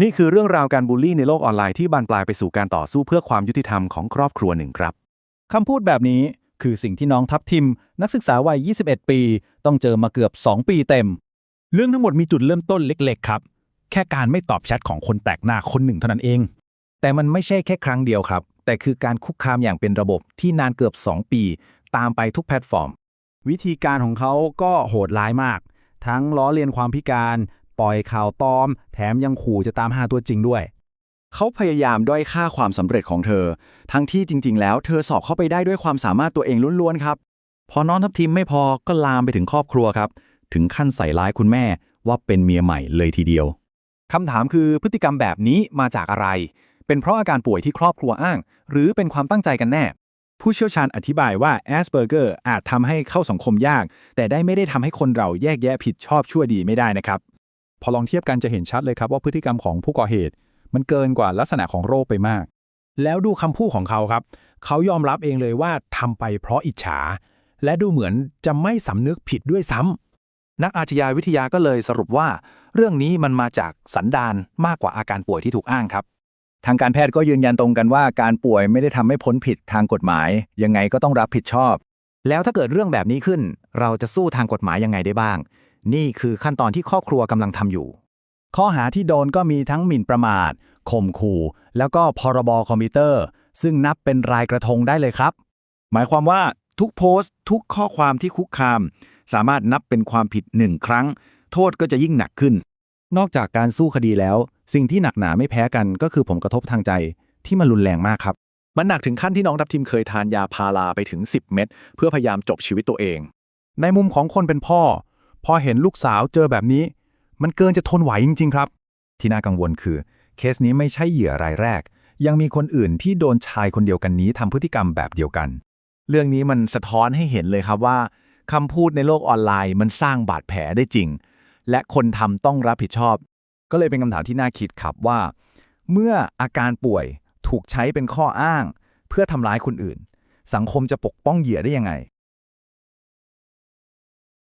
นี่คือเรื่องราวการบูลลี่ในโลกออนไลน์ที่บานปลายไปสู่การต่อสู้เพื่อความยุติธรรมของครอบครัวหนึ่งครับคำพูดแบบนี้คือสิ่งที่น้องทับทิมนักศึกษาวัย 21 ปีต้องเจอมาเกือบ 2 ปีเต็มเรื่องทั้งหมดมีจุดเริ่มต้นเล็กๆครับแค่การไม่ตอบแชทของคนแปลกหน้าคนหนึ่งเท่านั้นเองแต่มันไม่ใช่แค่ครั้งเดียวครับแต่คือการคุกคามอย่างเป็นระบบที่นานเกือบ 2 ปีตามไปทุกแพลตฟอร์มวิธีการของเขาก็โหดร้ายมากทั้งล้อเลียนความพิการปล่อยข่าวปลอมแถมยังขู่จะตามหาตัวจริงด้วยเขาพยายามด้อยค่าความสำเร็จของเธอทั้งที่จริงๆแล้วเธอสอบเข้าไปได้ด้วยความสามารถตัวเองล้วนๆครับพอน้องทัพทีมไม่พอก็ลามไปถึงครอบครัวครับถึงขั้นใส่ร้ายคุณแม่ว่าเป็นเมียใหม่เลยทีเดียวคำถามคือพฤติกรรมแบบนี้มาจากอะไรเป็นเพราะอาการป่วยที่ครอบครัวอ้างหรือเป็นความตั้งใจกันแน่ผู้เชี่ยวชาญอธิบายว่าแอสเปอร์เกอร์อาจทำให้เข้าสังคมยากแต่ไม่ได้ทำให้คนเราแยกแยะผิดชอบชั่วดีไม่ได้นะครับพอลองเทียบกันจะเห็นชัดเลยครับว่าพฤติกรรมของผู้ก่อเหตุมันเกินกว่าลักษณะของโรคไปมากแล้วดูคำพูดของเขาครับเขายอมรับเองเลยว่าทำไปเพราะอิจฉาและดูเหมือนจะไม่สำนึกผิดด้วยซ้ำนักอาชญาวิทยาก็เลยสรุปว่าเรื่องนี้มันมาจากสันดานมากกว่าอาการป่วยที่ถูกอ้างครับทางการแพทย์ก็ยืนยันตรงกันว่าการป่วยไม่ได้ทำให้พ้นผิดทางกฎหมายยังไงก็ต้องรับผิดชอบแล้วถ้าเกิดเรื่องแบบนี้ขึ้นเราจะสู้ทางกฎหมายยังไงได้บ้างนี่คือขั้นตอนที่ครอบครัวกำลังทำอยู่ข้อหาที่โดนก็มีทั้งหมิ่นประมาทข่มขู่แล้วก็พรบคอมพิวเตอร์ซึ่งนับเป็นรายกระทงได้เลยครับหมายความว่าทุกโพสต์ทุกข้อความที่คุกคามสามารถนับเป็นความผิด1 ครั้งโทษก็จะยิ่งหนักขึ้นนอกจากการสู้คดีแล้วสิ่งที่หนักหนาไม่แพ้กันก็คือผลกระทบทางใจที่มันรุนแรงมากครับมันหนักถึงขั้นที่น้องทัพทิมเคยทานยาพาราไปถึง10 เม็ดเพื่อพยายามจบชีวิตตัวเองในมุมของคนเป็นพ่อพอเห็นลูกสาวเจอแบบนี้มันเกินจะทนไหวจริงๆครับที่น่ากังวลคือเคสนี้ไม่ใช่เหยื่อรายแรกยังมีคนอื่นที่โดนชายคนเดียวกันนี้ทำพฤติกรรมแบบเดียวกันเรื่องนี้มันสะท้อนให้เห็นเลยครับว่าคำพูดในโลกออนไลน์มันสร้างบาดแผลได้จริงและคนทำต้องรับผิดชอบก็เลยเป็นคำถามที่น่าคิดครับว่าเมื่ออาการป่วยถูกใช้เป็นข้ออ้างเพื่อทำร้ายคนอื่นสังคมจะปกป้องเหยื่อได้ยังไง